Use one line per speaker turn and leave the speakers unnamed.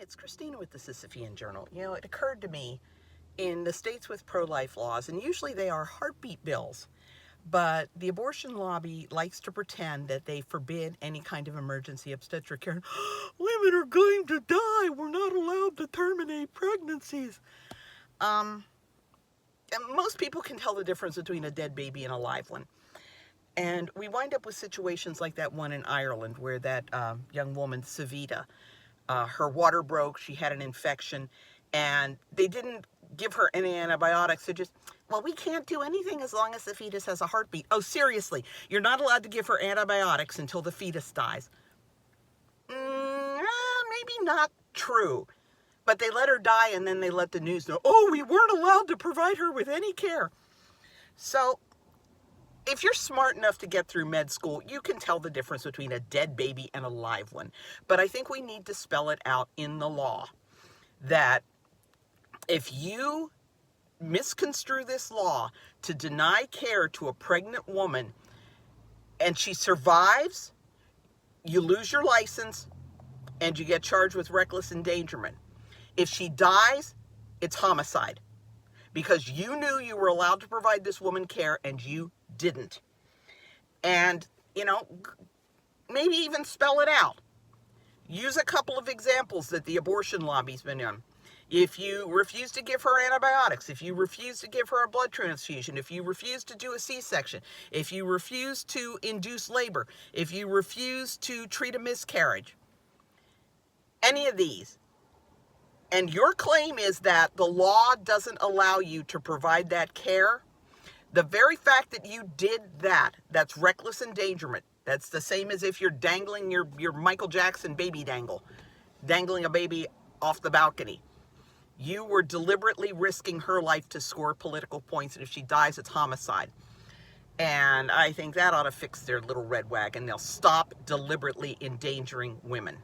it's Christina with the Sisyphean Journal. You know, it occurred to me in the states with pro-life laws, and usually they are heartbeat bills, but the abortion lobby likes to pretend that they forbid any kind of emergency obstetric care. Women are going to die. We're not allowed to terminate pregnancies. And most people can tell the difference between a dead baby and a live one. And we wind up with situations like that one in Ireland where that young woman, Savita, her water broke, she had an infection, and they didn't give her any antibiotics. They just, well, we can't do anything as long as the fetus has a heartbeat. Oh, seriously, you're not allowed to give her antibiotics until the fetus dies. Maybe not true. But they let her die, and then they let the news know, oh, we weren't allowed to provide her with any care. So if you're smart enough to get through med school, you can tell the difference between a dead baby and a live one. But I think we need to spell it out in the law that if you misconstrue this law to deny care to a pregnant woman and she survives, you lose your license and you get charged with reckless endangerment. If she dies, it's homicide because you knew you were allowed to provide this woman care and you didn't. And, you know, maybe even spell it out. Use a couple of examples that the abortion lobby's been in. If you refuse to give her antibiotics, if you refuse to give her a blood transfusion, if you refuse to do a C-section, if you refuse to induce labor, if you refuse to treat a miscarriage, any of these, and your claim is that the law doesn't allow you to provide that care, the very fact that you did that, that's reckless endangerment. That's the same as if you're dangling your Michael Jackson baby dangling a baby off the balcony. You were deliberately risking her life to score political points, and if she dies, it's homicide. And I think that ought to fix their little red wagon. They'll stop deliberately endangering women.